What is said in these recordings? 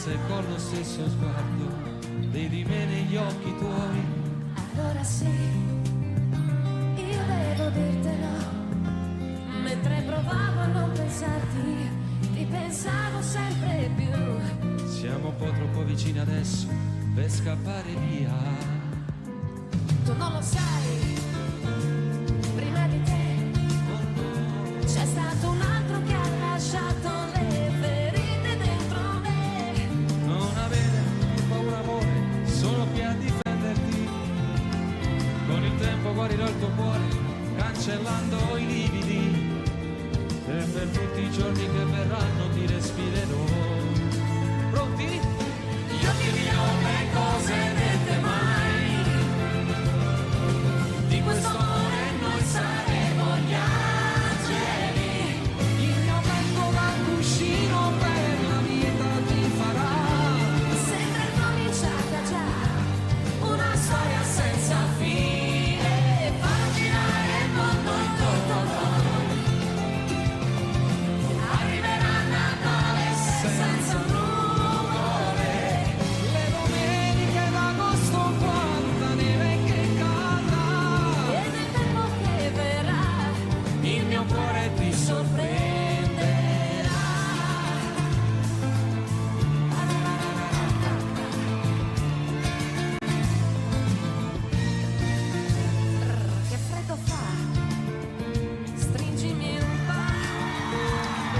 se con lo stesso sguardo vedi me negli occhi tuoi. Allora sì, io devo dirtelo, mentre provavo a non pensarti, ti pensavo sempre più. Siamo un po' troppo vicini adesso per scappare via. Tu non lo sai, prima di te c'è stato un altro che ha lasciato le ferite dentro me. Non avere paura amore, sono qui a difenderti. Con il tempo guarirò il tuo cuore, cancellando i lividi. E per tutti i giorni che verranno ti respirerò. Pronti? Io ti dirò le cose dette mai. Di questo amore noi saremo gli angeli. Il mio petto da cuscino per la vita ti farà. Sembra cominciata già una storia senza fine, farà girare il mondo intorno a noi. Arriverà Natale senza nuvole, Le domeniche d'agosto quanta neve che cadrà. e nel tempo che verrà Il mio cuore ti sorprenderà. Che freddo fa, stringimi un po',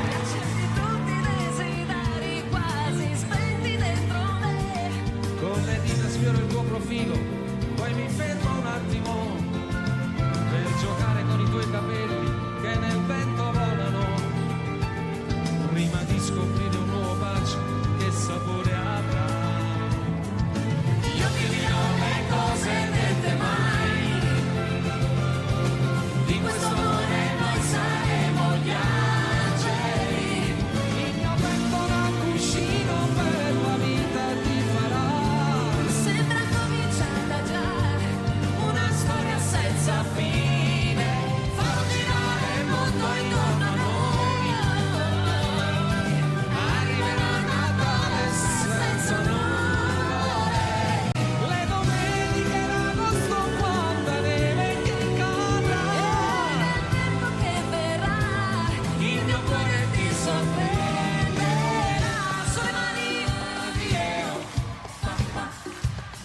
riaccendi tutti i desideri quasi spenti dentro me. Con le dita sfioro il tuo profilo, poi mi fermo un attimo per giocare con i tuoi capelli che nel vento volano. Prima di scoprire un nuovo bacio, che sapore avrà. Io ti dirò le cose dette mai. Di questo amore noi saremo gli angeli. Il mio petto da cuscino per la vita ti farà. Sembra cominciata già una storia senza fine, farò girare il mondo intorno a noi. Arriverà Natale senza nuvole. Le domeniche d'agosto quanta neve che cadrà. Nel tempo che verrà Il mio cuore ti sorprenderà. Sulle mani, Dio, papà,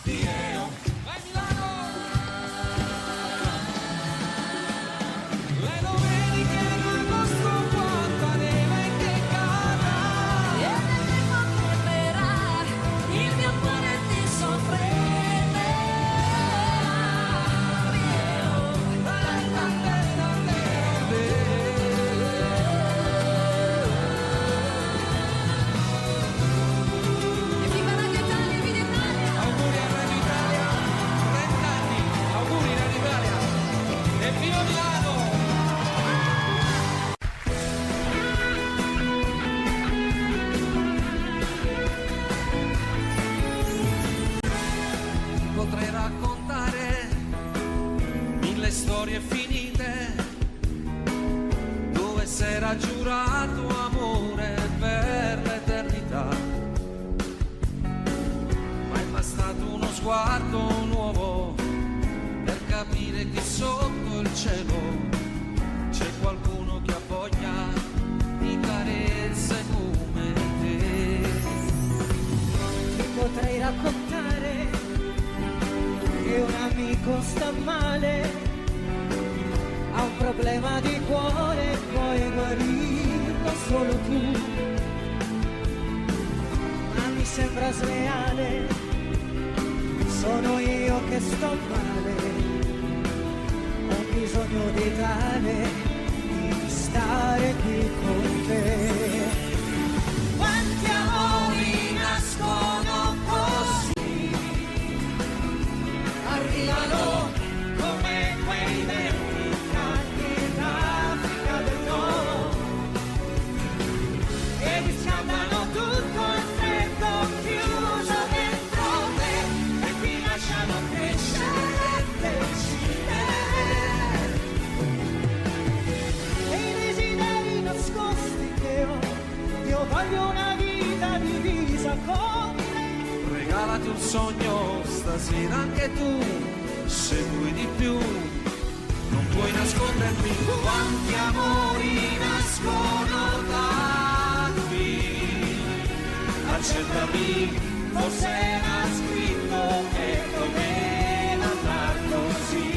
Dio. Vai Milano! Le domeniche d'agosto quanta neve che cadrà. e nel tempo che verrà il mio cuore ti sorprenderà. E viva Radio Italia, viva Italia! Auguri a Radio Italia, 30 anni, auguri Radio Italia e viva Milano! Potrei raccontare 1000 storie finite dove s'era giurato amore per l'eternità. Ma è bastato uno sguardo nuovo per capire che sotto il cielo c'è qualcuno che ha voglia di carezze come te. Ti potrei raccontare che un amico sta male, ha un problema di cuore, puoi guarirlo solo tu. Ma mi sembra sleale, sono io che sto male, ho bisogno di tale, di stare qui con te. Quanti amori nascono così, arrivano come quei venti caldi d'Africa del Nord, e riscaldano tutto il freddo chiuso dentro me, e ti lasciano crescere e decidere. E i desideri nascosti che ho, io voglio una vita divisa con sogno stasera anche tu, se vuoi di più non puoi nascondermi quanti amori nascono da qui. Accettami, forse era scritto che doveva andar così.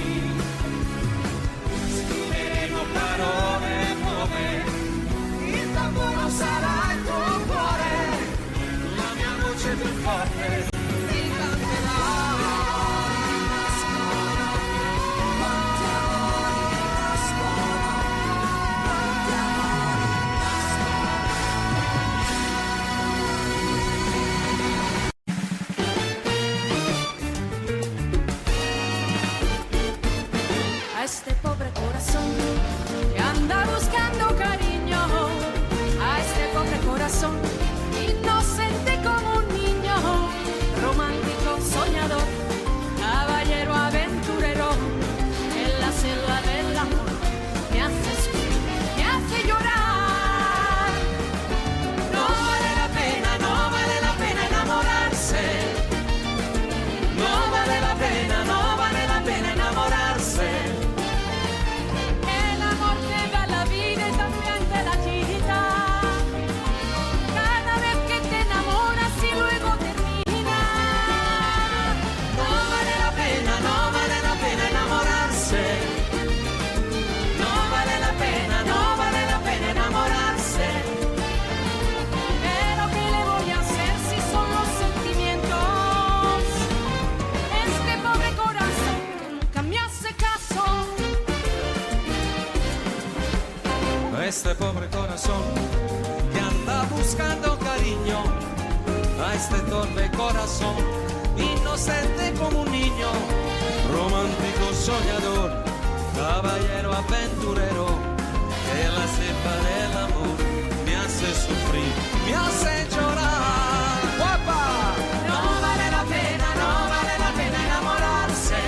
Scriveremo parole nuove, il tamburo sarà il tuo cuore, la mia voce più forte ti canterà. A este pobre corazón que anda buscando cariño, a este pobre corazón inocente como un niño, romántico, soñador, caballero aventurero, en la selva del amor me hace sufrir, me hace llorar. No vale la pena, no vale la pena enamorarse. No vale la pena, no vale la pena enamorarse. El amor te da la vida y también te la quita. Cada vez que te enamoras y luego termina. No vale la pena, no vale la pena enamorarse. No vale la pena, no vale la pena enamorarse. Pero ¿qué le voy a hacer si son los sentimientos? Este pobre corazón que nunca me hace caso. Este pobre corazón que anda buscando cariño, a este torpe corazón inocente como un niño, romántico soñador, caballero aventurero, que la cepa del amor me hace sufrir, me hace llorar. ¡Guapa! No vale la pena, no vale la pena enamorarse.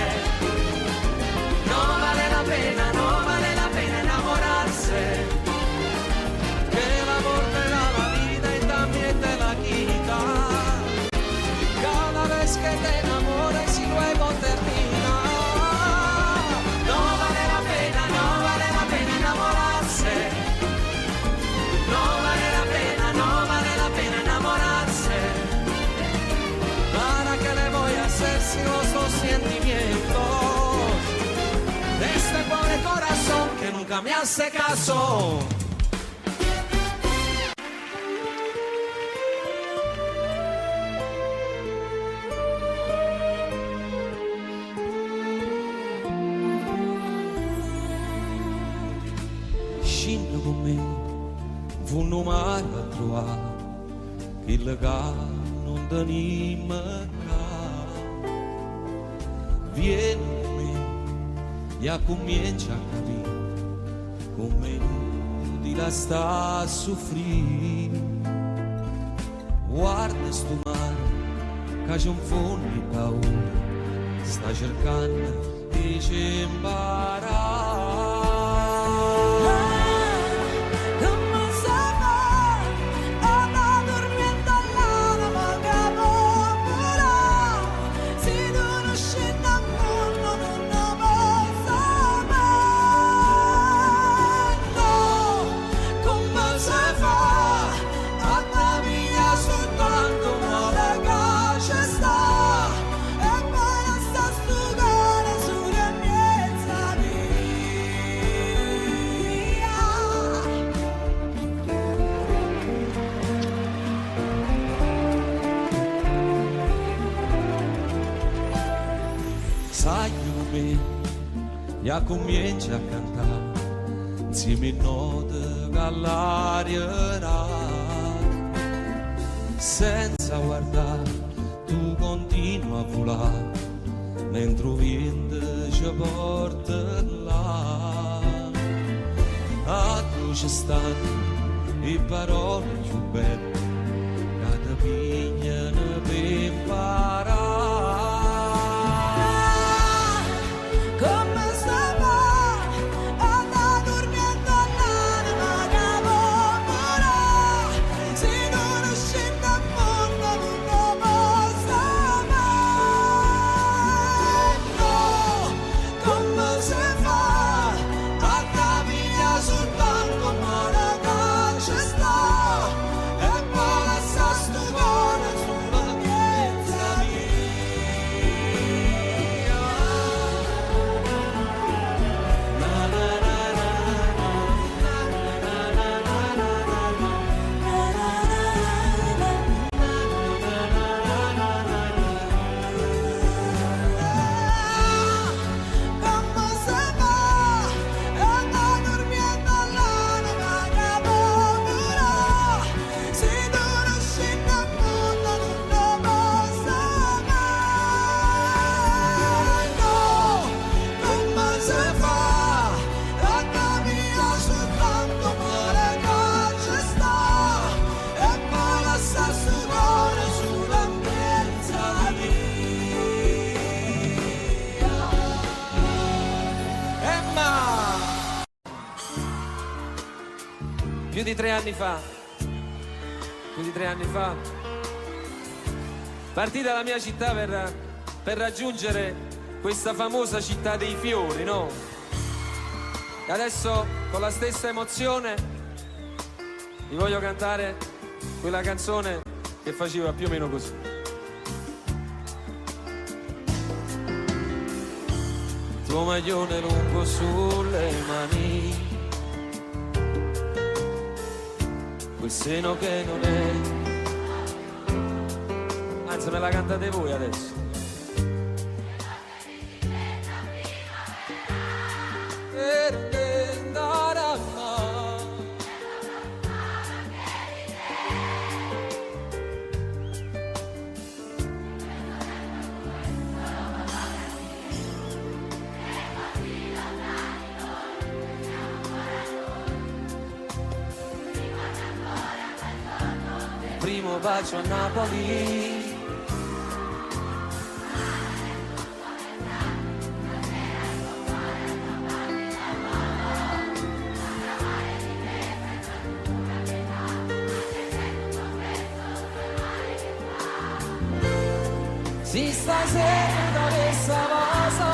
No vale la pena, no vale la pena enamorarse. Que el amor te da la vida y también te la quita. Cada vez que te enamores y luego termina. No vale la pena, no vale la pena enamorarse. No vale la pena, no vale la pena enamorarse. ¿Para qué le voy a hacer si los dos sentimientos de este pobre corazón que nunca me hace caso? Scendi con me, fu mare a trovare, che legame non tenim ca. Vieni con me, ja comincia a capire, come di la sta a soffrire. Guarda sto mare, che c'è un fondo di paura, sta cercando di ci imparare. ¿Cómo se va? Anda durmiendo al lado, manca morirá. Si tú no scendi al mondo, non posso mai. No, come se fa? Anda via soltanto una caccia sta. E poi non sta stugare sulle miezza mia. Sai come ja comincia a cantare insieme a note che all'aria senza guardare tu continui a volare mentre il vento ci porta là. A tu ci stanno le parole più belle che ti pigliano per imparare. Come se va? Anda durmiendo all'anima che morirà. Si non scendi al mondo, non posso mai. più di 3 anni fa, partì dalla mia città per raggiungere questa famosa città dei fiori, no? E adesso, con la stessa emozione, vi voglio cantare quella canzone che faceva più o meno così. Tuo maglione lungo sulle mani, quel seno che non è, anzi me la cantate voi adesso. Primo bacio a Napoli, si stasera messa cosa,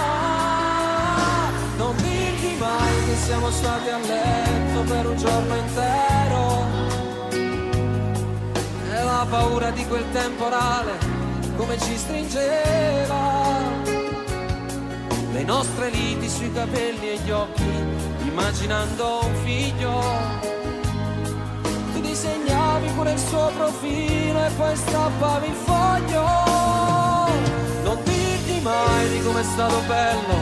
non dirti mai che siamo stati a letto per un giorno intero. La paura di quel temporale come ci stringeva, le nostre liti sui capelli e gli occhi, immaginando un figlio. Tu disegnavi pure il suo profilo e poi strappavi il foglio. Non dirti mai di com'è stato bello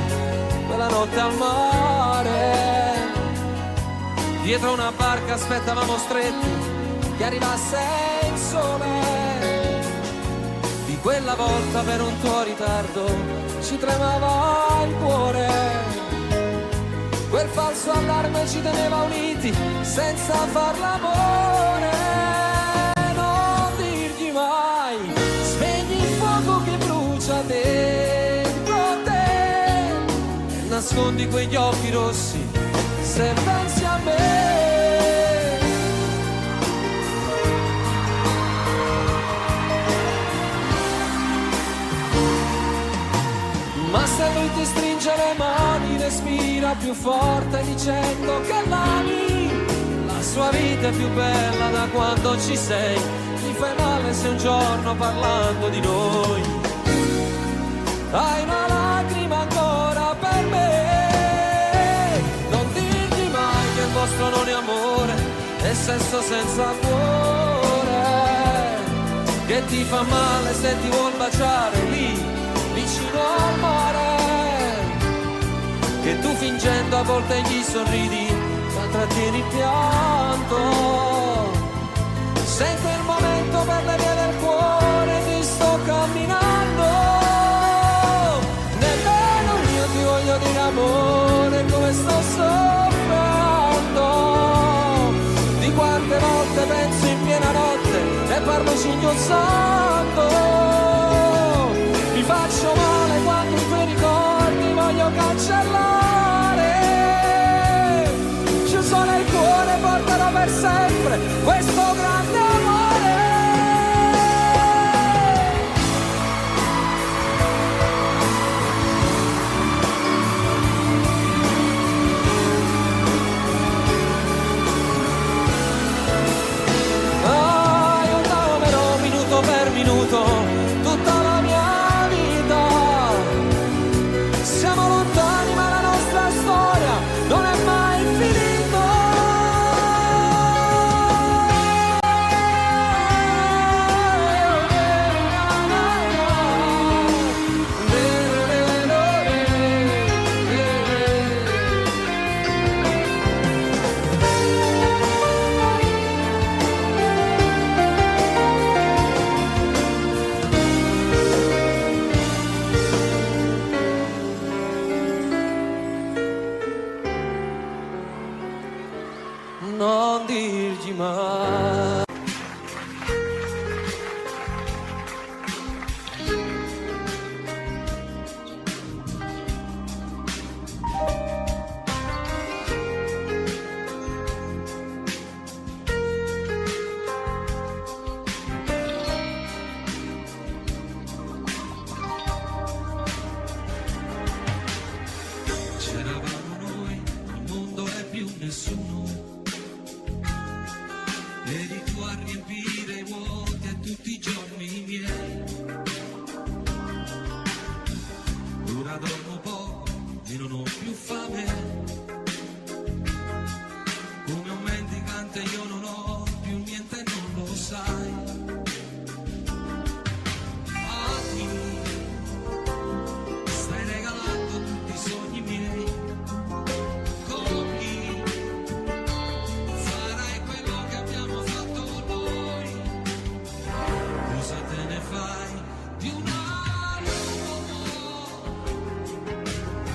quella notte al mare, dietro una barca aspettavamo stretti che arrivasse il sole. Di quella volta per un tuo ritardo ci tremava il cuore, quel falso allarme ci teneva uniti senza far l'amore. Non dirgli mai, spegni il fuoco che brucia dentro te e nascondi quegli occhi rossi se pensi a me. Ma se lui ti stringe le mani, respira più forte dicendo che l'ami. La sua vita è più bella da quando ci sei. Mi fai male se un giorno parlando di noi hai una lacrima ancora per me. Non dirgli mai che il vostro non è amore, è sesso senza cuore, che ti fa male se ti vuol baciare lì vicino al mare, che tu fingendo a volte gli sorridi ma trattieni il pianto. Se in quel momento per le vie del cuore ti sto camminando, nemmeno io ti voglio dire amore come sto soffrendo. Di quante volte penso in piena notte e parlo singhiozzando. Mi faccio male quando i tuoi ricordi voglio cancellare. Chiuso nel cuore porterò per sempre questo grande amore. Io t'amerò minuto per minuto, nessuno, eri tu a riempire i vuoti a tutti i giorni miei. Ora dormo poco e non ho più fame, come un mendicante io non ho più niente e non lo sai. A chi stai regalando tutti i sogni miei, con chi farai quello che abbiamo fatto noi, cosa te ne fai di un altro uomo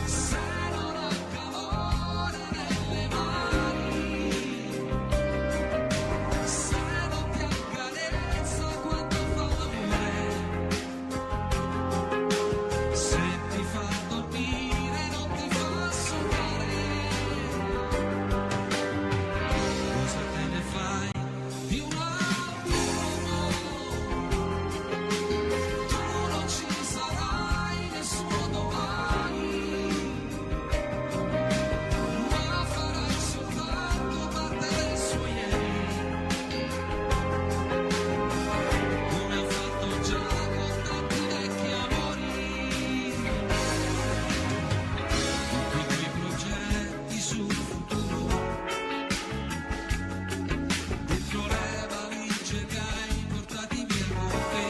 se non ha calore nelle mani, se non ti accarezza quando fa l'amore, se ti fa dormire non ti fa sognare, cosa te ne fai di un altro uomo? Tu non ci sarai nessuno domani, ma farai soltanto parte del suo ieri, come ha fatto già con tanti vecchi amori. Tutti i tuoi progetti sul futuro, dentro le valigie che hai portati via con te,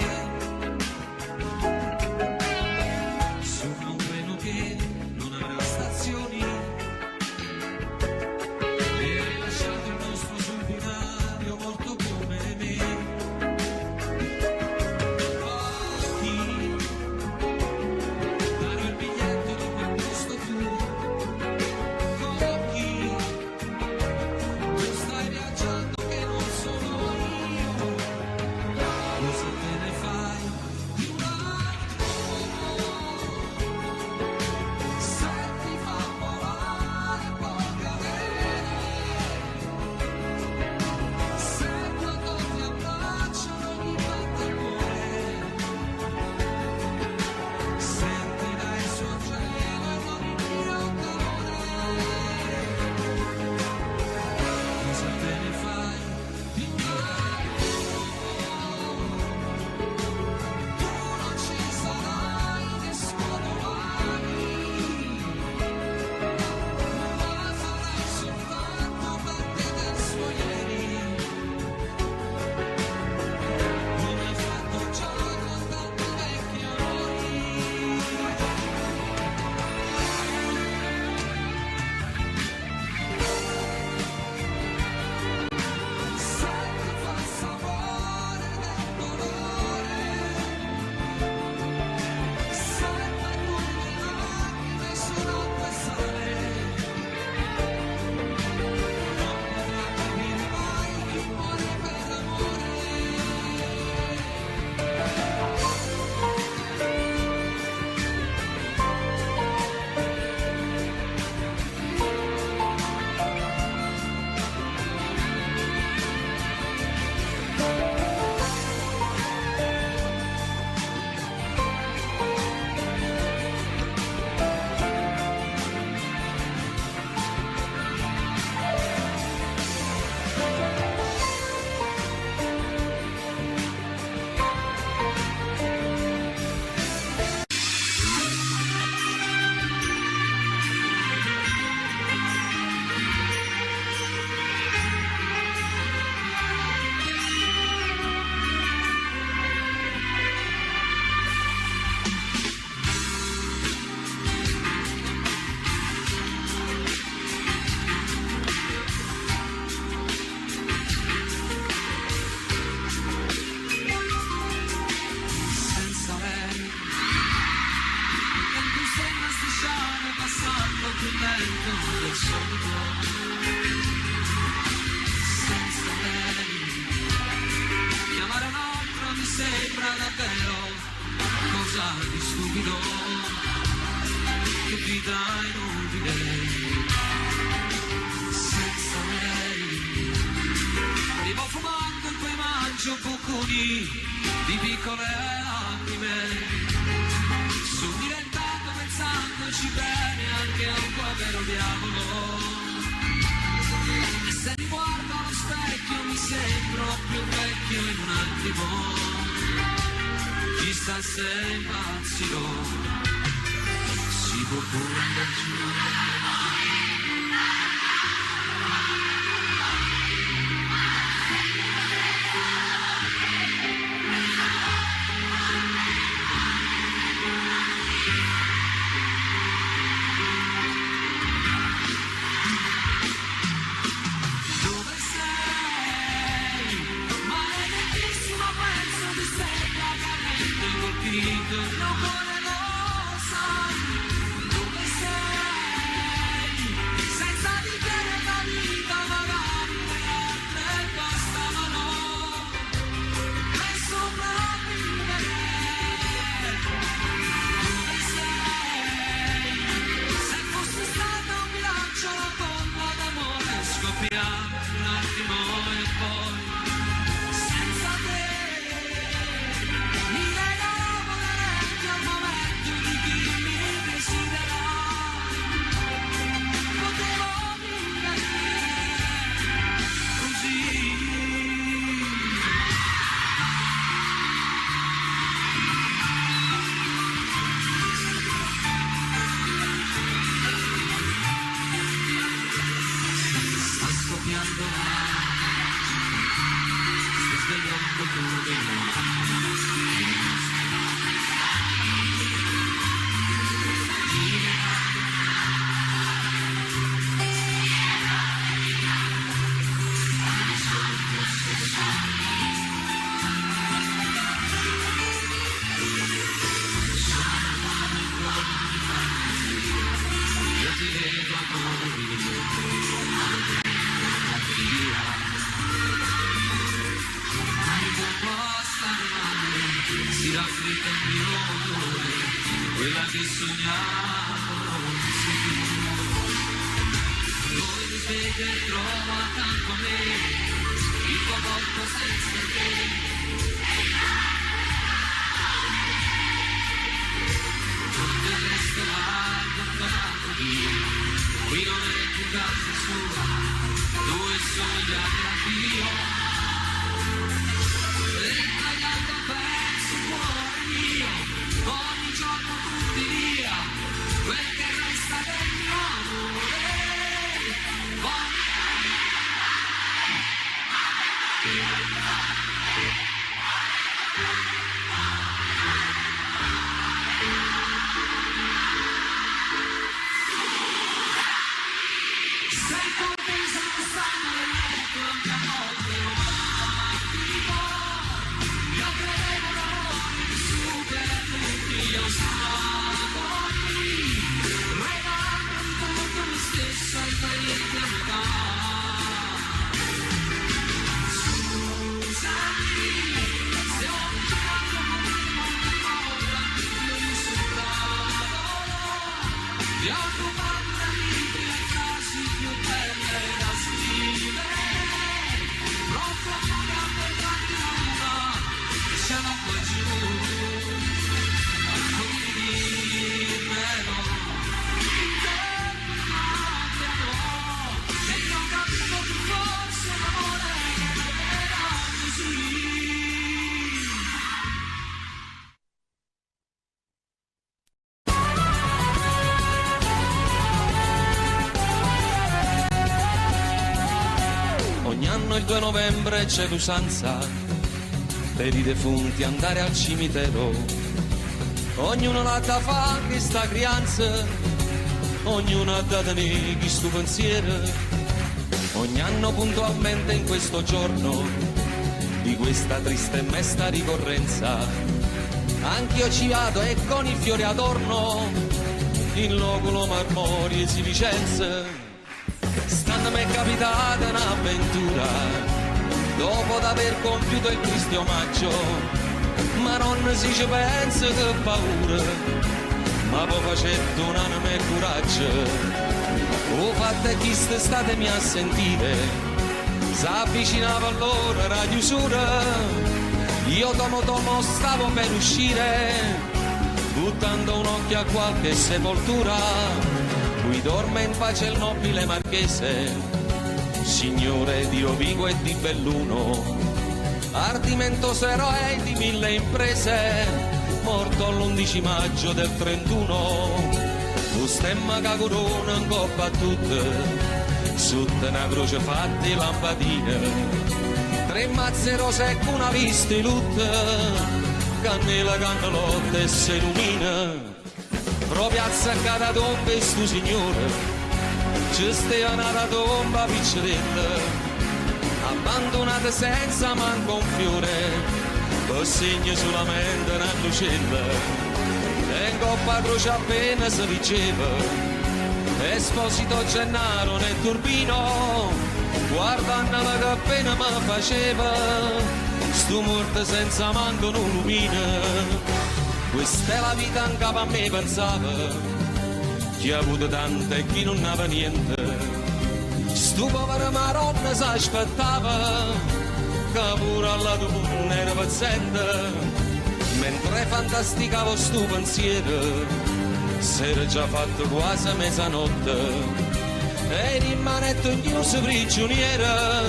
sopra un treno che non avrà stazioni, e hai lasciato il nostro sul binario morto come me. A chi darò il biglietto di quel posto tu, con chi tu stai viaggiando che non sono io, cosa te ne fai di un altro uomo se ti fa volare può cadere, se quando ti abbracciano gli batte il cuore, sentirai il suo gelo e non il mio calore, cosa te ne fai di un altro uomo? Tu non ci sarai nessuno domani, ma farai soltanto parte del suo ieri, come ha fatto già con tanti vecchi amori. Se ti fa sapore del dolore, se per lui le lacrime sono acqua e sale, non potrà capire mai chi muore per amore. Senza lei non più sembra strisciare passando più lento del solito, senza lei chiamare un altro mi sembra davvero cosa di stupido, che vita inutile, senza lei vivo fumando e poi mangio bocconi di piccole lacrime, sto diventando pensandoci bene anche a un povero diavolo, attimo, chissà se impazzirò, si può pure andare giù. Quella che sognavo non si può. Dove mi sveglia e trovo accanto a me il tuo corpo senza te. Tutto il resto va allontanato via. Qui non è più casa sua, dove sono gli addio. E tagliando a pezzi il cuore mio, ogni giorno tutti via, quel che resta del mio amore. Sei contesa, non stanno nel letto, la mia notte non attivo. Io credevo l'amore su per tutti, io sono lì, regalando tutto me stesso ai parenti a metà. Scusami, se ho giocato con il mondo ora, io mi sono dato, ti ho rubato da libri e casi più belle da scrivere, pronto a pagare per darti una, e siamo qua giù, non mi dirmelo, e io ho capito che forse l'amore era così. Ogni anno il 2 novembre c'è l'usanza per i defunti andare al cimitero. Ognuno l'ha da fa che sta crianza, ognuno ha da tenere chi sto pensiero. Ogni anno puntualmente in questo giorno di questa triste e mesta ricorrenza, anch'io ci vado e con i fiori adorno in loculo marmori e si Vicenza. Stanno mi è capitata un'avventura dopo d'aver compiuto il triste omaggio, ma non si ci pensa che paura, ma poi facendo un'anima e coraggio. O fatte chi statemi a sentire, s'avvicinava allora la chiusura, io tomo stavo per uscire, buttando un occhio a qualche sepoltura. Qui dorme in pace il nobile marchese, signore di Rovigo e di Belluno, ardimentoso eroe di 1000 imprese, morto l'11 maggio del 31, lo stemma che corona in coppa a tutte, sotto una croce fatta di lampadine, 3 mazze rose e una lista di lutte, cannella, cannellotte e si illumina. Proprio azzaccata tomba e stu signore, ci stava una tomba picceretta, abbandonata senza manco un fiore, con segno solamente una lucella, e in coppa croce appena si diceva, Esposito Gennaro nel turbino, guardandolo che appena mi faceva, stu morto senza manco un lumino. Questa è la vita anche a me pensava, chi ha avuto tante e chi non aveva niente. Stu povero maronna si aspettava, che pure alla donna era paziente, mentre fantasticavo stu pensiero, s'era già fatto quasi mezzanotte, e rimanetto chiuso prigioniera,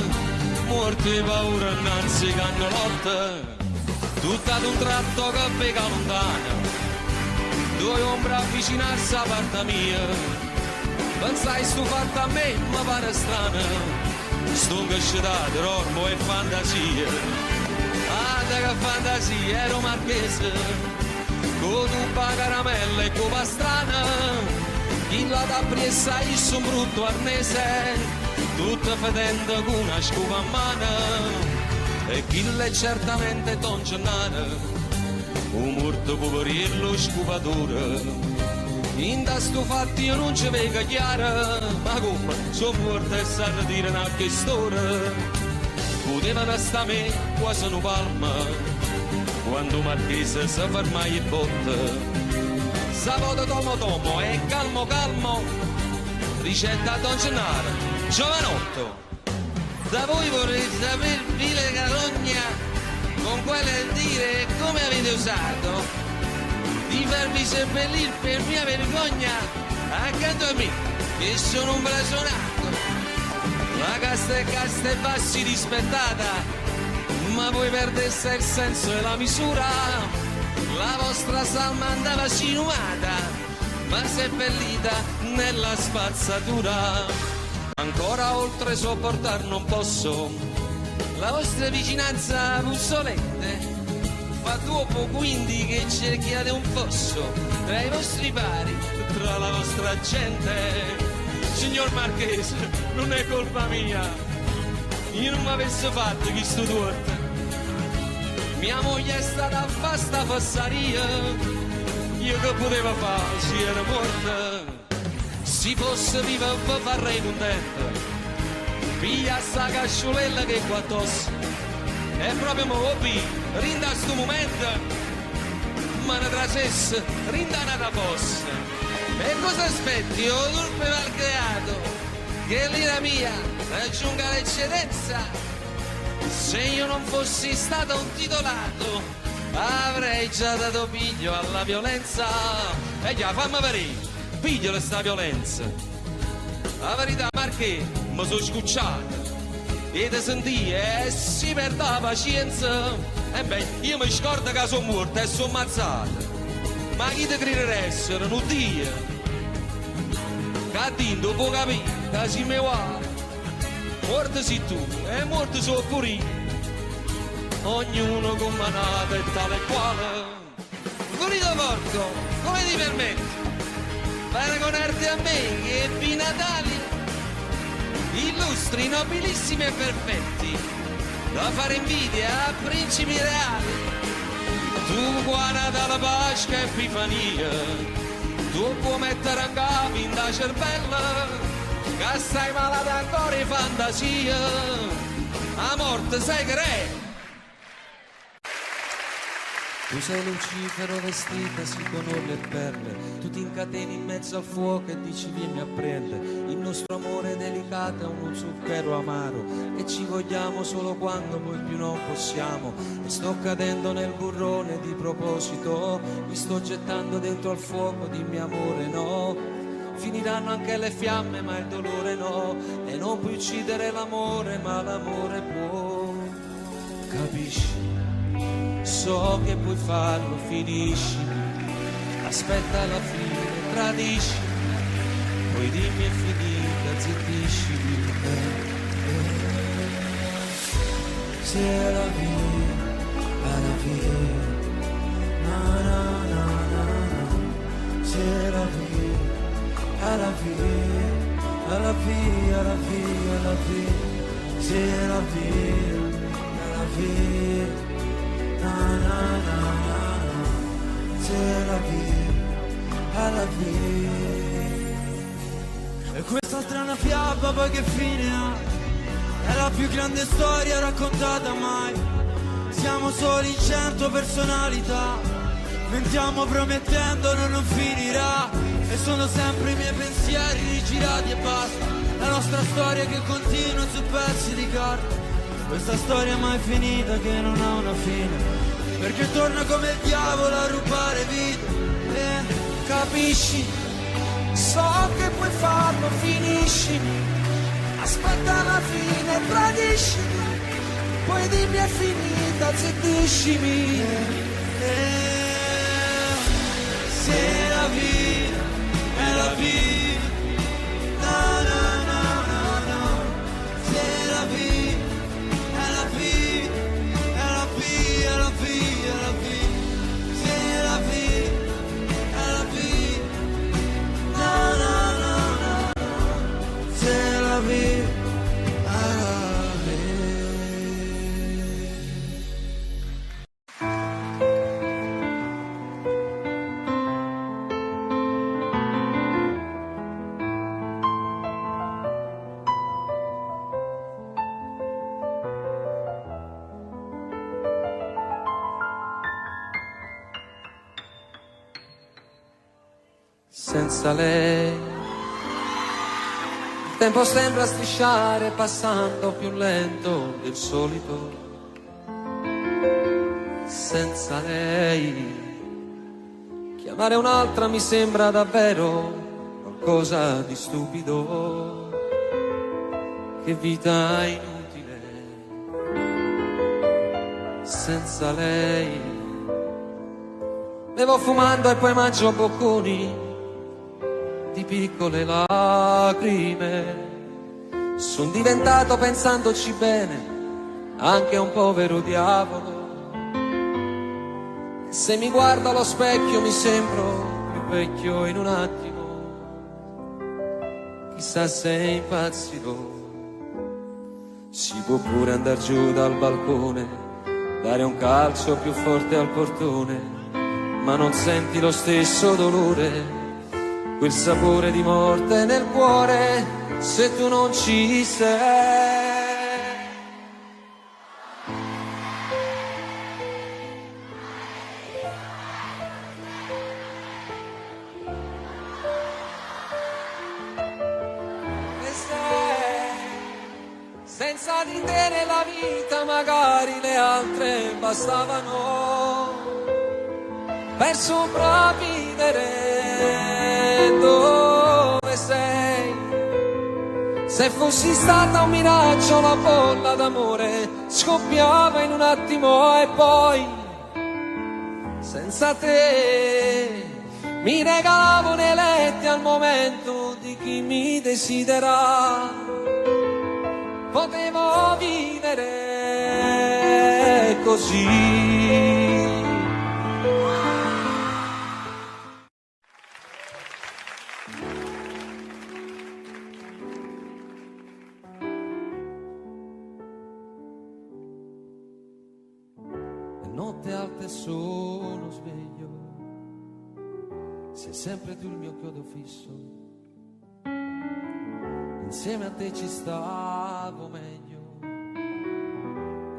morte paura innanzi cannolotte. Tutto ad un tratto che vega lontana, 2 ombre avvicinarsi a parte mia, pensai stu fatto a me, ma pare strana, sto cascetato, ormo e fantasia, che fantasia, ero marchese, con tuppa caramella e con pastrana, chi la da pressa io un brutto arnese, tutta fedendo con una scupa a mano, e chi è certamente Don Gennaro, un morto poverillo scupatore. In da sto fatto io non ci vedo chiaro, ma come sono morto e sa dire una storia. Poteva restare a me quasi una palma, quando Marchese si ferma e botte. Sabato tomo e calmo calmo, ricetta a Don Gennaro, giovanotto. Da voi vorrei sapere, vile carogna, con quale dire come avete usato di farvi seppellire per mia vergogna accanto a me, che sono un blasonato. La casta e bassi rispettata, ma voi perdeste il senso e la misura, la vostra salma andava sinuata, ma seppellita nella spazzatura. Ancora oltre sopportar non posso la vostra vicinanza puzzolente, fa dopo quindi che cerchiate un fosso tra i vostri pari, tra la vostra gente. Signor Marchese, non è colpa mia, io non mi avessi fatto questo torto, mia moglie è stata a fare sta fassaria, io che potevo fare se era morta. Si fosse viva vi farei contento, piglia sta casciolella che qua addosso, e proprio mo rinda sto momento, ma ne trasesse, rinda una fossa. E cosa aspetti, o turpe mal creato, che l'ira mia raggiunga l'eccedenza? Se io non fossi stato un titolato, avrei già dato piglio alla violenza. E già, fammi vedere. Pigliala sta violenza. La verità, Marché, mi sono scucciata e ti sentì e si perde la pazienza. E beh, io mi scordo che sono morta e sono ammazzata, ma chi ti crede essere un Dio? Cattindo può capire che si mi va, morto sei tu e morto sono pure io, ognuno con manata e tale quale. Venite porco, come ti permetti? Paragonarti a me che ebbi Natali, illustri, nobilissimi e perfetti, da fare invidia a principi reali. Tu guarda dalla Pasqua Epifania, tu puoi mettere a capo in da cervella, che stai malata ancora in fantasia, a morte sei che re. Tu sei Lucifero vestita sì con orle e perle, tu ti incateni in mezzo al fuoco e dici vieni a prendere. Il nostro amore è delicato, è uno zucchero amaro e ci vogliamo solo quando poi più non possiamo. E sto cadendo nel burrone di proposito, mi sto gettando dentro al fuoco, dimmi amore no. Finiranno anche le fiamme ma il dolore no, e non puoi uccidere l'amore ma l'amore può. capisci? So che puoi farlo, finiscimi. Aspetta alla fine, tradiscimi. Poi dimmi è finita, zittiscimi. C'est la vie, la vie, na na na na na. C'est la vie, la vie, la vie, la vie, la vie. C'est la vie, la vie, na na na na na. C'est la vie, la vie. E questa strana fiaba poi che fine ha? È la più grande storia raccontata mai. Siamo soli in 100 personalità. Mentiamo promettendo non finirà. E sono sempre i miei pensieri rigirati e basta. La nostra storia che continua su pezzi di carta. Questa storia mai finita che non ha una fine. Perché torna come il diavolo a rubare vite. Capisci? So che puoi farlo, finiscimi. Aspetta alla fine, tradiscimi. Poi dimmi è finita, zittiscimi. C'est la vie, è la vie. Na na na na na. C'est la vie, è la vie. È la vie, è la vie, è la vie. C'est la vie, è la vie. Na na na na. C'est la vie, è la vie. Senza lei il tempo sembra strisciare, passando più lento del solito. Senza lei chiamare un'altra mi sembra davvero qualcosa di stupido. Che vita inutile senza lei. Bevo fumando e poi mangio bocconi di piccole lacrime. Son diventato, pensandoci bene, anche un povero diavolo. Se mi guardo allo specchio mi sembro più vecchio in un attimo. Chissà se impazzirò. Si può pure andar giù dal balcone, dare un calcio più forte al portone, ma non senti lo stesso dolore, quel sapore di morte nel cuore, se tu non ci sei. E senza di te nella vita magari le altre bastavano per sopravvivere. Dove sei? Se fossi stata un miraggio, la bolla d'amore scoppiava in un attimo e poi senza te mi regalavo nei letti al momento di chi mi desidera. Potevo vivere così. Notte alta e sono sveglio, sei sempre tu il mio chiodo fisso. Insieme a te ci stavo meglio,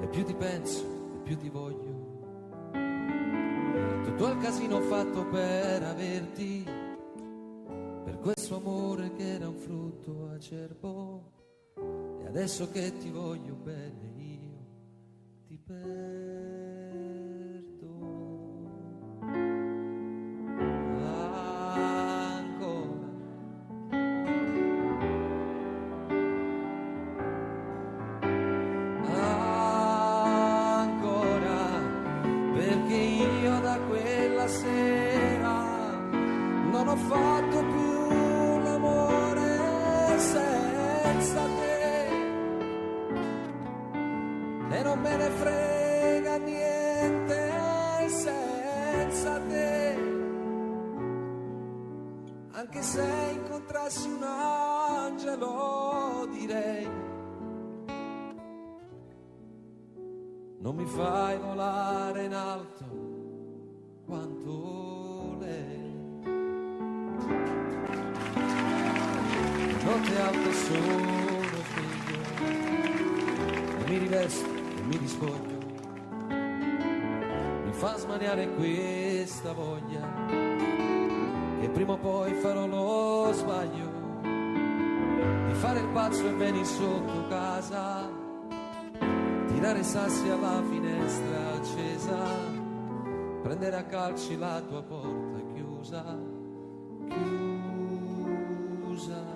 e più ti penso e più ti voglio. Tutto il casino fatto per averti, per questo amore che era un frutto acerbo. E adesso che ti voglio bene io ti perdo. me ne frega niente senza te, anche se incontrassi un angelo direi non mi fai volare in alto quanto lei. Notte alta sono sveglio e mi rivesto e mi rispoglio, mi fa smaniare questa voglia che prima o poi farò lo sbaglio di fare il pazzo e venire sotto casa, tirare sassi alla finestra accesa, prendere a calci la tua porta chiusa, chiusa.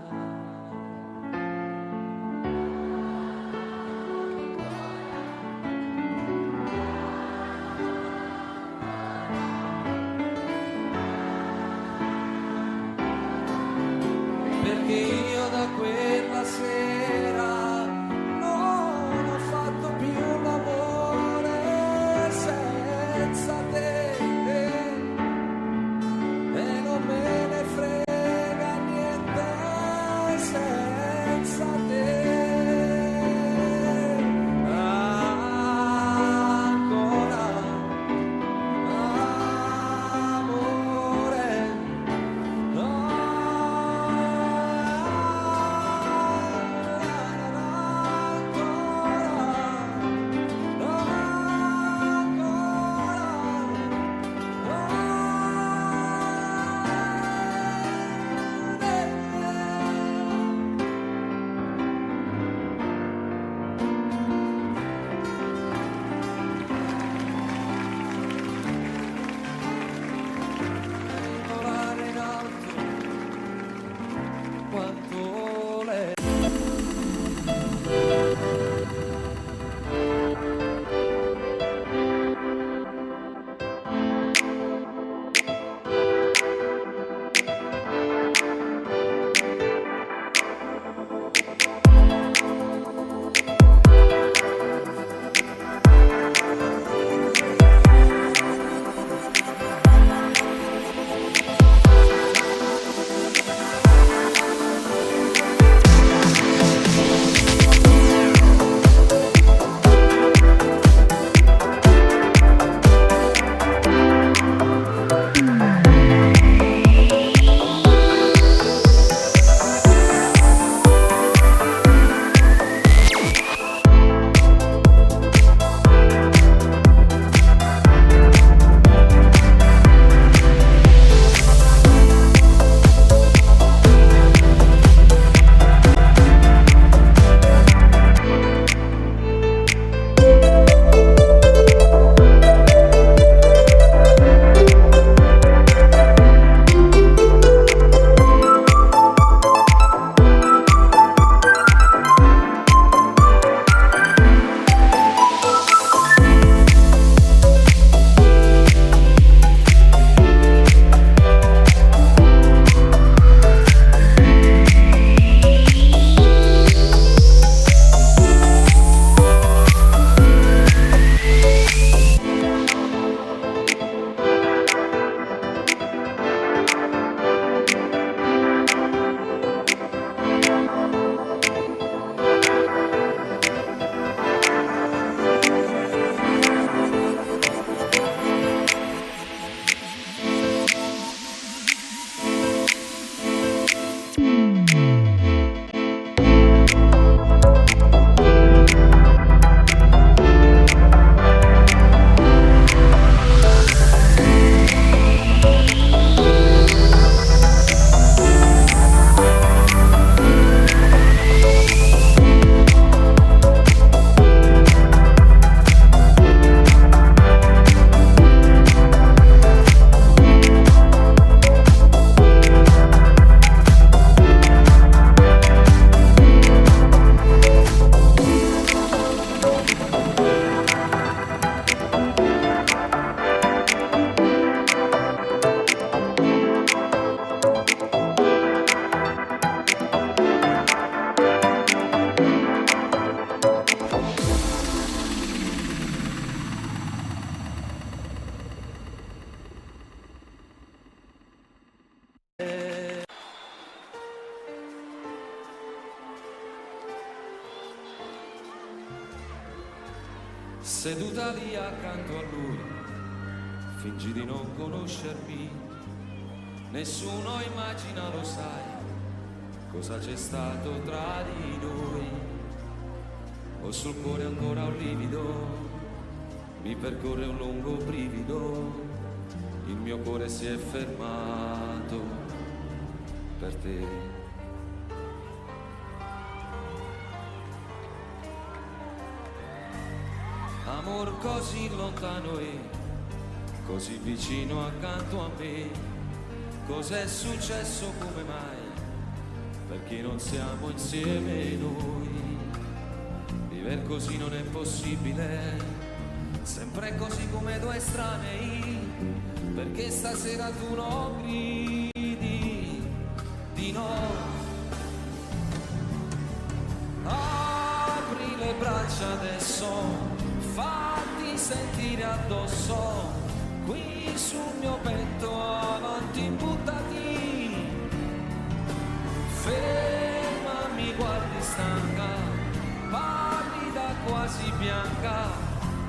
Perché io da quella sera non ho fatto più l'amore senza te e non me ne frega niente senza te. Ancora amore, seduta lì accanto a lui, fingi di non conoscermi, nessuno immagina, lo sai, cosa c'è stato tra di noi. Ho sul cuore ancora un livido, mi percorre un lungo brivido, il mio cuore si è fermato per te. Amor così lontano e così vicino accanto a me, cos'è successo, come mai, perché non siamo insieme noi? Vivere così non è possibile, sempre così come due estranei, perché stasera tu non gridi di no. Apri le braccia adesso, fatti sentire addosso, qui sul mio petto, avanti buttati, ferma, mi guardi stanca, pallida quasi bianca,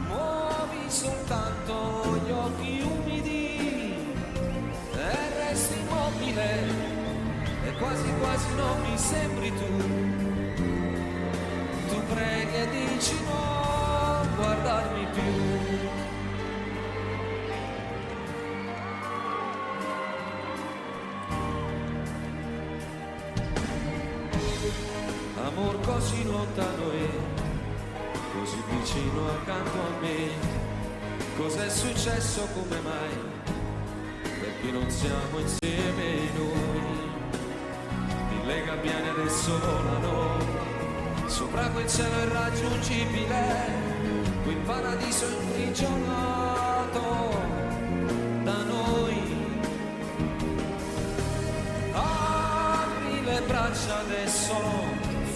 muovi soltanto gli occhi umidi e resti immobile e quasi quasi non mi sembri tu preghi e dici no, guardarmi più. Amor così lontano e così vicino accanto a me, cos'è successo, come mai, perché non siamo insieme noi? Mille gabbiani adesso volano sopra quel cielo irraggiungibile, quel paradiso imprigionato da noi. Apri le braccia adesso,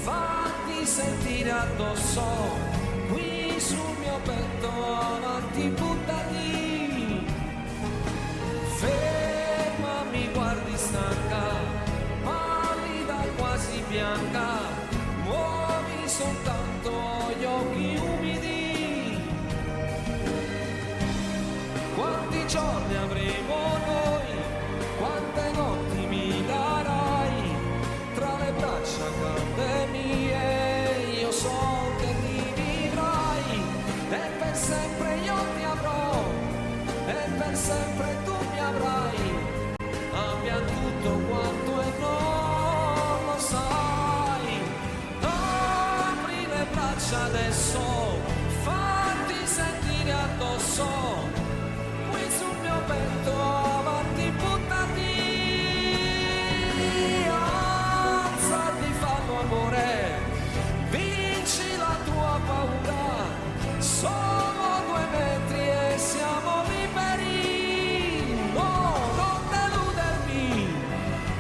fatti sentire addosso, qui sul mio petto, avanti buttati, ferma, mi guardi stanca, pallida quasi bianca, muovi soltanto gli occhi umidi. Quanti giorni avremo noi, quante notti mi darai, tra le braccia calde mie, io so che rivivrai, e per sempre io ti avrò, e per sempre tu mi avrai, abbia tutto quanto è non lo sai. Apri le braccia adesso, fatti sentire addosso, qui sul mio petto, avanti buttati, alzati, fallo amore, vinci la tua paura, solo 2 metri e siamo liberi, no, non deludermi,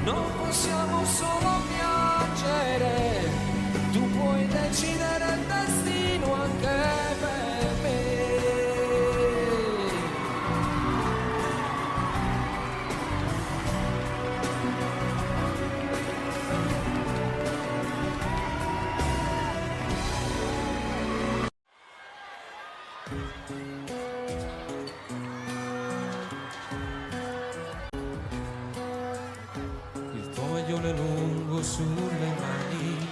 non possiamo solo piangere, tu puoi decidere il destino anche per me. Il tuo maglione lungo sulle mani,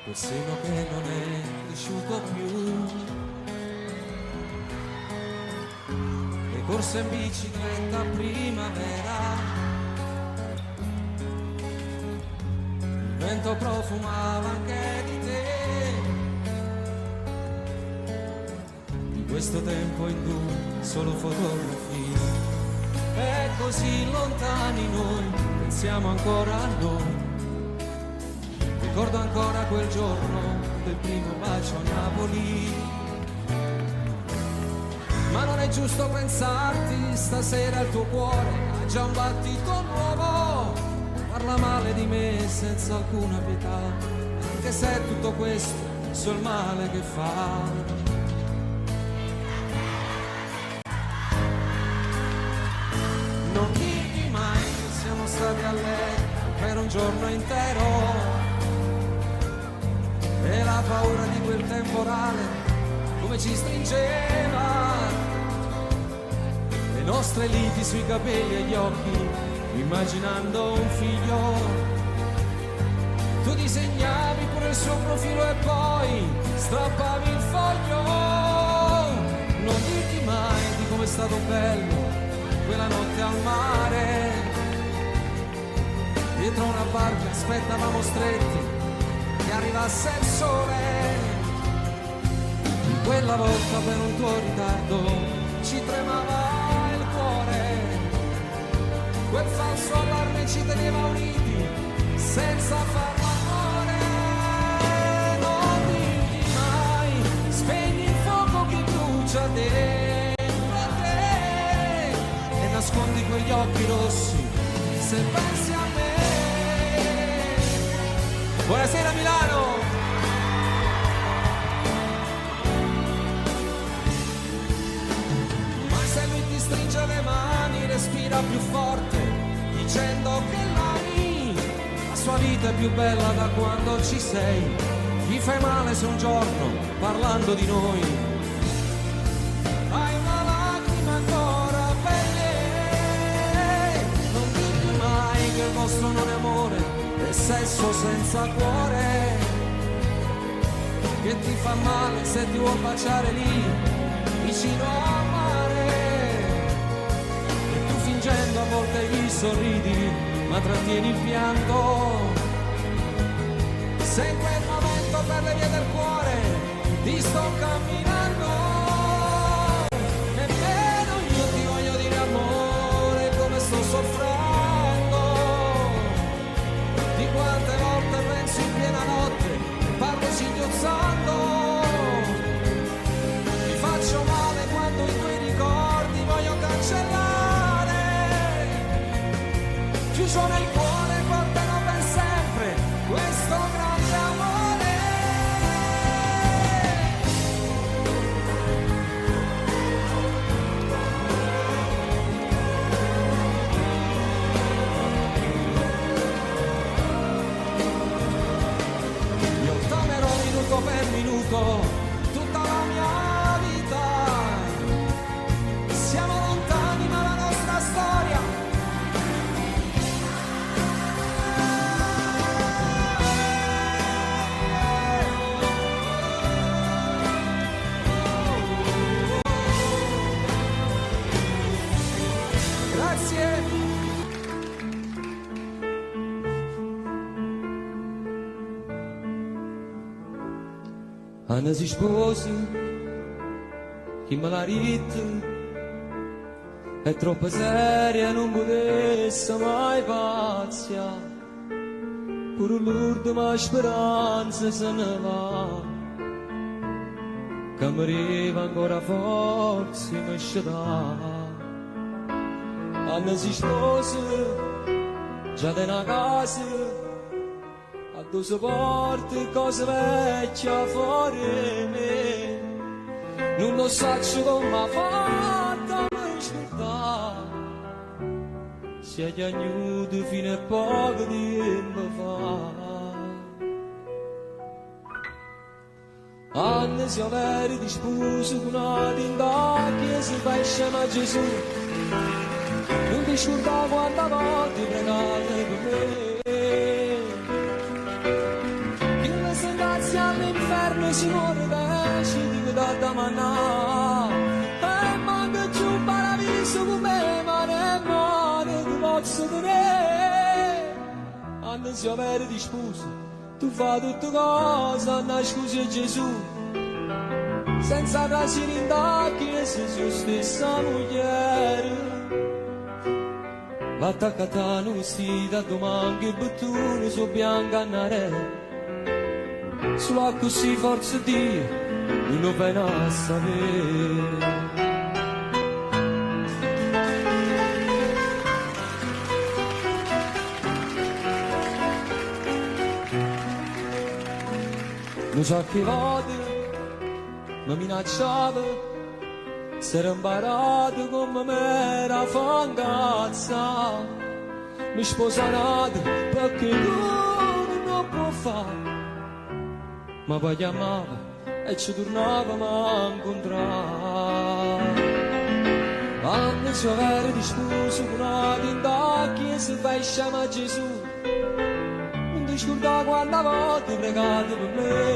quel seno che non è cresciuto più, le corse in bicicletta a primavera, il vento profumava anche di te, di questo tempo in cui solo fotografie, e così lontani noi, pensiamo ancora a noi. Ricordo ancora quel giorno del primo bacio a Napoli, ma non è giusto pensarti, stasera il tuo cuore ha già un battito nuovo, parla male di me senza alcuna pietà, anche se è tutto questo sul male che fa. Non dirmi mai che siamo stati a letto per un giorno intero, e la paura di quel temporale come ci stringeva, le nostre liti sui capelli e gli occhi, immaginando un figlio. Tu disegnavi pure il suo profilo e poi strappavi il foglio. Non dirti mai di com'è stato bello quella notte al mare. Dietro una barca aspettavamo stretti che arrivasse il sole. Quella volta per un tuo ritardo ci tremava il cuore. Quel falso allarme ci teneva uniti senza far l'amore. Non dirti mai, spegni il fuoco che brucia dentro a te e nascondi quegli occhi rossi se pensi a me. Buonasera Milano! Ma se lui ti stringe le mani, respira più forte, dicendo che l'ami, la sua vita è più bella da quando ci sei. Gli fai male se un giorno, parlando di noi, hai una lacrima ancora per lei. Non dirti mai che il vostro non è amore, è sesso senza cuore, che ti fa male se ti vuol baciare lì vicino al mare. E tu fingendo a volte gli sorridi ma trattieni il pianto. Se in quel momento per le vie del cuore ti sto camminando, nemmeno io ti voglio dire amore come sto soffrendo. Di quante volte penso in piena notte, parlo singhiozzando. Mi faccio male quando i tuoi ricordi voglio cancellare. Chiuso nel cuore porterò per sempre questo grande amore. Minuto per minuto, tutta la mia vita. Siamo lontani ma la nostra storia grazie. Anna si sposi, chi me l'ha detto, è troppo seria, non potesse mai paziare. Pure l'ultima speranza se ne va, che mi arriva ancora forza e mi sceda. Anna si sposi, già da una casa, tu sopporti cose vecchie fuori me, non lo so come ha fatto a me scordare, si è piaciuto fino a poco tempo fa. Anni si avere di sposo con una tinta che si fa scema a Gesù, non ti scorda quanta volte pregate per me. All'inferno Signore decidi da manà e manca giù un paradiso come ma nemmeno ti posso tenere. Anni si avere di sposo, tu fai tutte cose, Anna scusi Gesù, senza tracere in tacchi se sua stessa moglie. Va attaccata non vestita domani che bottone su bianca annare. Solo così forza Dio non lo vai a sapere. Non so che volte mi minacciava, si era imparato come me era fangazza. Mi sposato perché lui non può fare. ma poi chiamava e ci tornavamo a incontrare. Quando si aveva discusso con una tinta che si fa chiamare Gesù, non ti scordavo quante volte hai pregato per me.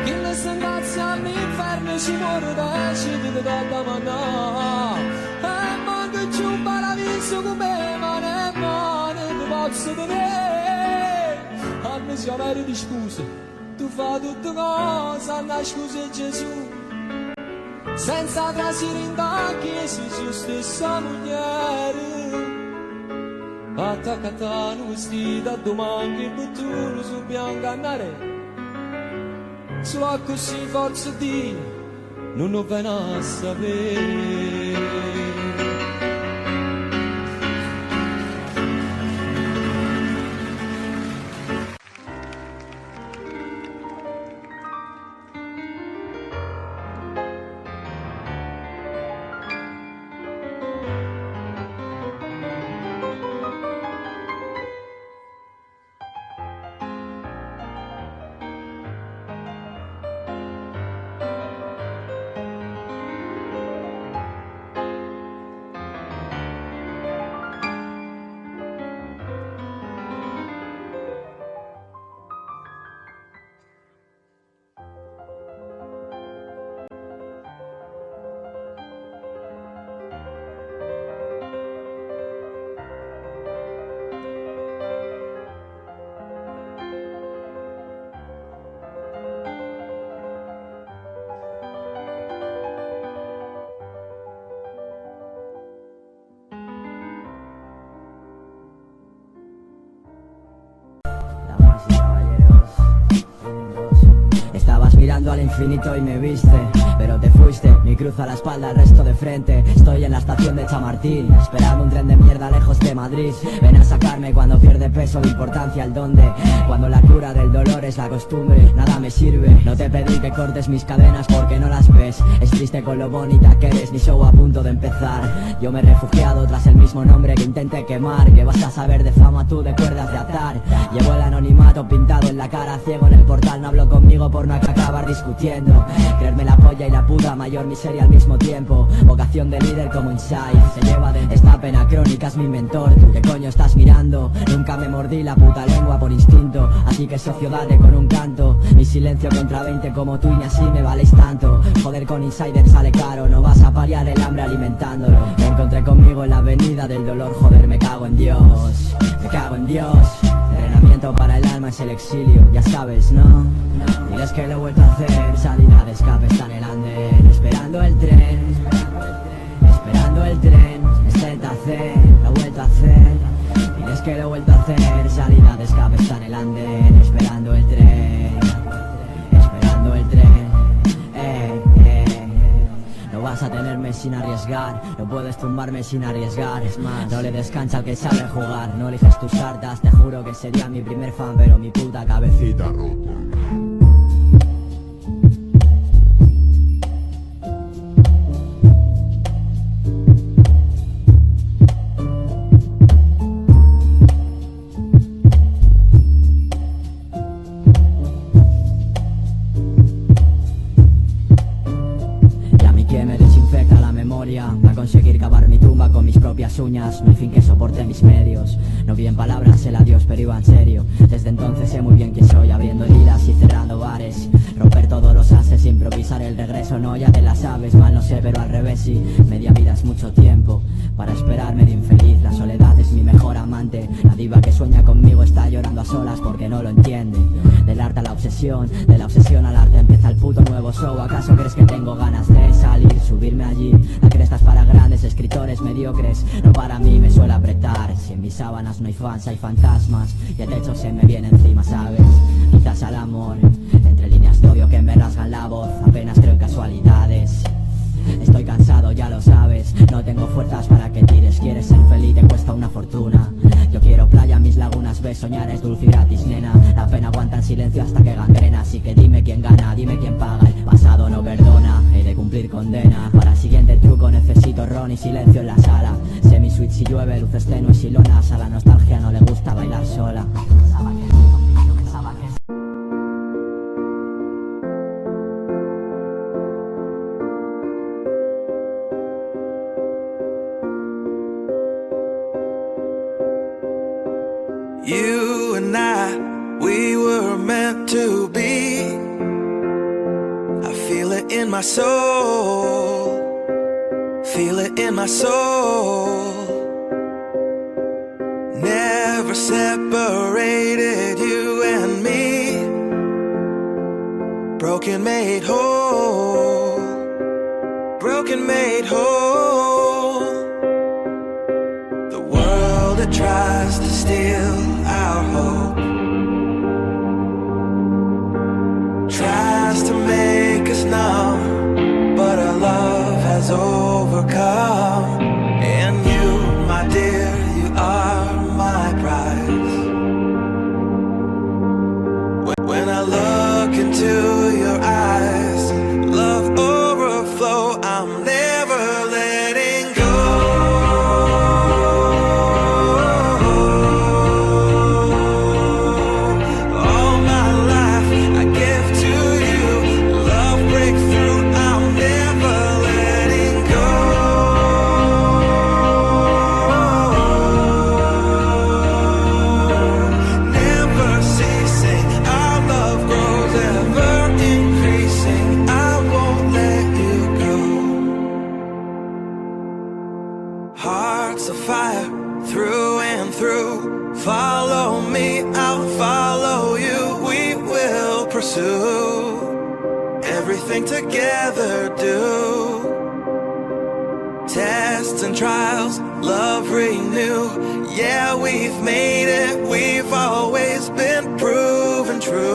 Che le sentenze all'inferno si muore da ci ti do da mangiare. E manco c'è un paradiso come ma ne posso tenere. Quando si aveva discusso, tu fai tutte cose, andai scusa Gesù. Senza trasire in tacchi si su stessa moglie. Attaccata a un vestito a domani che tu su bianco andare. Solo così forza di non lo vai a sapere. Estabas mirando al infinito y me viste, pero te fuiste, mi cruz a la espalda, el resto de frente. Estoy en la estación de Chamartín, esperando un tren de mierda lejos de Madrid. Ven a sacarme cuando pierde peso de importancia el dónde. Cuando la cura del dolor es la costumbre, nada me sirve. No te pedí que cortes mis cadenas porque no las ves. Es triste con lo bonita que eres, mi show a punto de empezar. Yo me he refugiado tras el mismo nombre que intenté quemar. Que vas a saber de fama tú, de cuerdas de atar. Llevo el anonimato pintado en la cara, ciego en el portal. No hablo conmigo por no acabar discutiendo. Creerme la polla y la puta mayor miseria al mismo tiempo. Vocación de líder como Inside se lleva dentro. Esta pena crónica es mi mentor. ¿Tú qué coño estás mirando? Nunca me mordí la puta lengua por instinto, así que socio date con un canto. Mi silencio contra 20 como tú y ni así me valéis tanto. Joder con Insider sale caro, no vas a paliar el hambre alimentándolo. Me encontré conmigo en la avenida del dolor, joder me cago en Dios. Me cago en Dios. Entrenamiento para el alma es el exilio, ya sabes, ¿no? Diles que lo he vuelto a hacer. Salida de escape está en el andén, esperando el tren. Esperando el tren, es ZC, lo he vuelto a hacer. Diles que lo he vuelto a hacer. Salida de escape está en el andén, esperando el tren. Esperando el tren. No vas a tenerme sin arriesgar, no puedes tumbarme sin arriesgar. Es más, no le descansa al que sabe jugar. No eliges tus cartas, te juro que sería mi primer fan, pero mi puta cabecita rota. Va a conseguir cavar mi tumba con mis propias uñas. No hay fin que soporte mis medios. No vi en palabras el adiós, pero iba en serio. Desde entonces sé muy bien quién soy, abriendo heridas y cerrando bares. Romper todos los ases, improvisar el regreso. No, ya te la sabes, mal no sé, pero al revés sí. Media vida es mucho tiempo para esperarme de infeliz. La soledad es mi mejor amante. La diva que sueña conmigo está llorando a solas porque no lo entiende. Del arte a la obsesión, de la obsesión al arte empieza el puto nuevo show. ¿Acaso crees que tengo ganas de salir, subirme allí? La crestas para grandes escritores mediocres, no para mí, me suele apretar. Si en mis sábanas no hay fans, hay fantasmas y el techo se me viene encima, ¿sabes? Quizás al amor, entre líneas de odio que me rasgan la voz. Apenas creo en casualidades. Estoy cansado, ya lo sabes. No tengo fuerzas para que tires. Quieres ser feliz, te cuesta una fortuna. Yo quiero playa, mis lagunas, ves, soñar es dulce y gratis, nena. La pena aguanta en silencio hasta que gangrena. Así que dime quién gana, dime quién paga. El pasado no perdona, he de cumplir condena. Para el siguiente truco necesito ron y silencio en la sala. Semi-sweet si llueve, luces tenues y lonas. A la nostalgia no le gusta bailar sola. Pensaba que You and I, we were meant to be. I feel it in my soul, feel it in my soul. Never separated, you and me. Broken made whole, broken made whole. The world that tries to steal our hope tries to make us numb, but our love has overcome. And you, my dear, you are my prize. When I look into your eyes, love overflow, I'm never letting go. All my life I give to you, love breakthrough, I'm never letting go. Never ceasing, our love grows ever increasing, I won't let you go. Hearts of fire through and through, follow me, I'll follow you. We will pursue everything together, do tests and trials, love renew. Yeah, we've made it, we've always been proven true.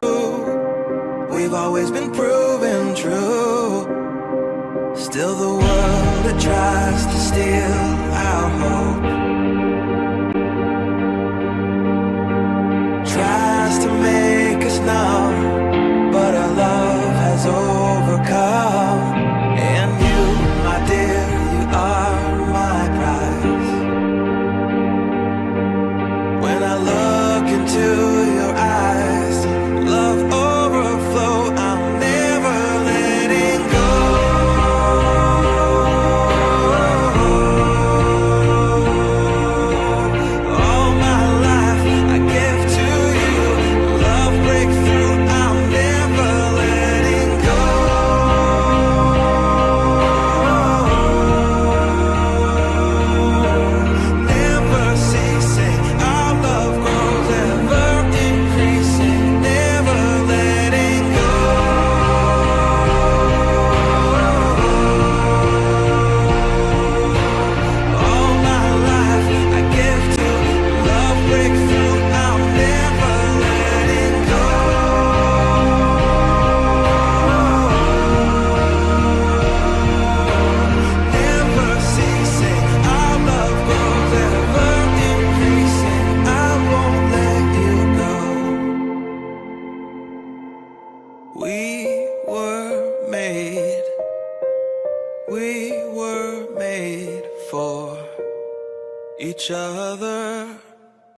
We've always been proven true. Still the world that tries to steal our hope tries to make us numb, but our love has overcome. And you, my dear, you are my prize. When I look into your eyes, love overflow, I'm never letting go. All my life I give to you, love breakthrough, I'm never letting go. Never ceasing, our love grows ever increasing, never letting go. All my life I give to love breakthrough, I'm never letting go. Never ceasing, our love grows ever increasing, I won't let you go. We were made for each other.